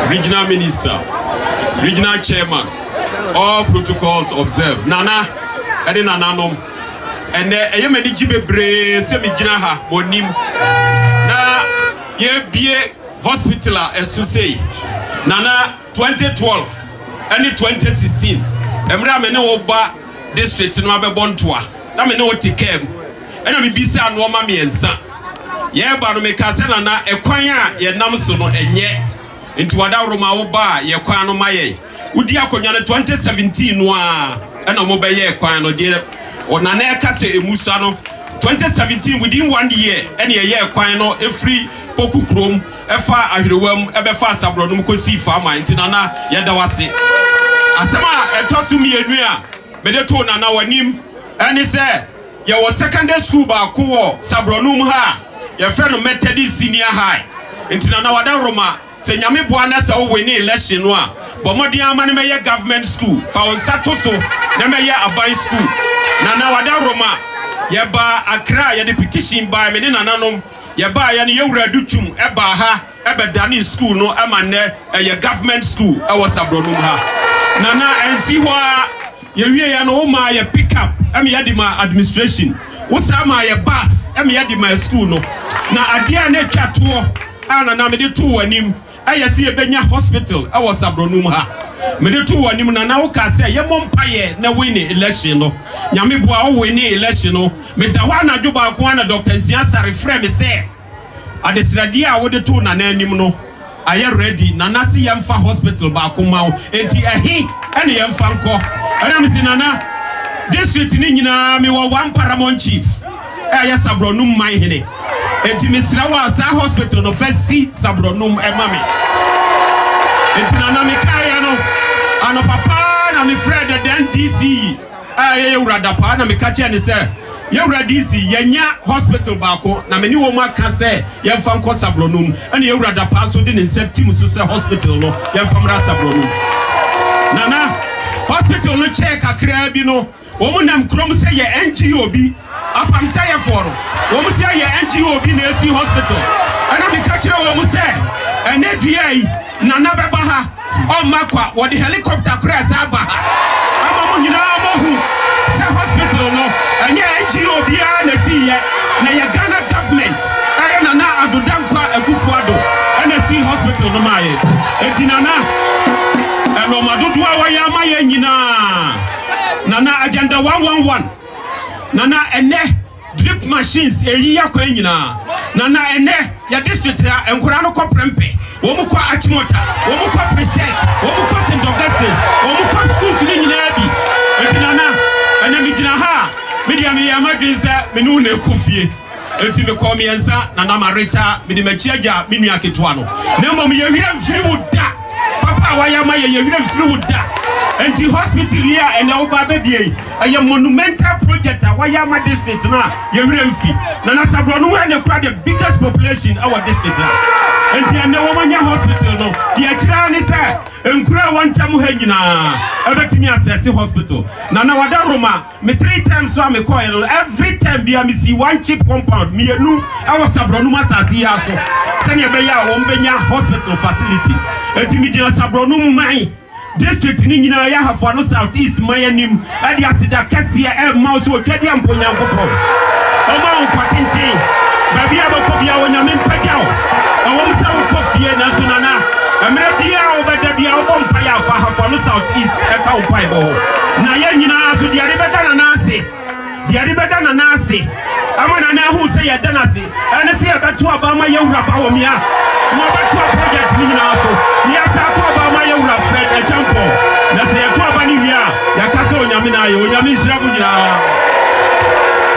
regional minister, regional chairman, all protocols observed. Nana, edi nananom. And I am a Nijibe semi-jinaha, Monim. Na ye be hospital as to say. Nana 2012 and 2016. Emra mene oba district no abe bontoa. Na mene o tikem. Ena mi bisa no ma miensa. Ye ba no meka se nana ekwan a ye nam so no enye. Nti wada roma wo ba ye kwan no maye. Udi akonya no 2017 no a ena mo be ye kwan no de Onana ekase emusa no 2017 within 1 year ene ye kwan no efri poku krom efa ahwerewam ebefa sabronum kosi fama ntinana ye dawase asema etosu mienu a mede to nana wanim ene se ye wo secondary school ba ko wo sabronum ha ye fe no Methodist senior high ntinana wada roma se nyame boa na se wo win election no a bomodi amane meye government school fa on satoso na meye aban school Nana wada Roma yeba Accra ya the petition by me nananom yeba ya ne yewura dutum eba ha ebe dani school no amane ya government school e was abronum ha nana ensi ho ye wie ya no ma ya pick up ame ya di ma administration wo sa ma ya bus ame ya di ma school no na adia na twato ana na me de to wanim ayesi ebenya hospital e was abronum ha me de to wanim na wo ka se ye mompaye na win election no nyame boa wo win election no me da ho anadwo ba ko ana Dr. Nsiasare frɛ me se adesrade a wo de to na anim no aye ready na nasi yemfa hospital ba ko ma enti ehi ene yemfa nko ana me si nana district ni nyina me wo one paramount chief aye sabronum man hene enti me sira wa sa hospital no first see sabronum e ma me enti nana me kaya no ano papa na me friend den DC aye urada pa na me ka che ne se ye urada DC yenya hospital ba ko na me ni wo ma ka se ye fa nko sabronum ene ye urada pa so de ne septim so se hospital no ye fa mra sabronum nana hospital no check akra bi no wo mu nam krom se ye NGO bi apam se ye foro wo mu se ye NGO bi na esi hospital ana me ka kire wo mu se ene duai nana beba ha o makwa wo de helicopter crash aba ha ama mu nyina mo hu se hospital no enye NGO bi na si ye na ye Ghana government aye nana adodam kwa agufo ado na si hospital no maye enti nana eno madodo a wa ya maye nyina nana agenda 111 nana ene drip machines eyi yakwa nyina nana ene ya district ya enkura no koprempe wo mu kwa achimota wo mu kwa preset wo mu kwa St. Augustus wo mu kwa schools ni nyina bi enti nana ene mi gina ha media me ya madwinsa me nu na ekofie enti me kom yensa nana marita me di machiaja me nua ketwa no na mom ye hwira mfiri wuda papa wa ya ma ye hwira mfiri wuda enti hospital here and oba bedie aye monumental project a waya ma district na ye hwira mfi na sabrono we na kura the biggest population our district enti ene wo manya hospital no the akira ni say enkura wantam ha nyina ebetimi access hospital na wada Roma me 3 times so me call every time bia me see one cheap compound me enu awo sabrono masasi ya so se ne be ya wo mbenya hospital facility enti me gina sabrono man district ni nyina ya Ahafo no south east mayanim ade asida kese e ma so twade amponya nkopɔ o ma on patente ba bia ba ko bia wonyame mpagyaw o wo msa wo kofie na so nana amre bia wo beda bia wo bompa ya Ahafo no south east e ka wo pai bo na ya nyina so diare beda na nase amana na hu se ya danase ene se ya beto abama yewura ba wo mia no beto project ni nyina so ni asa to abama yewura fred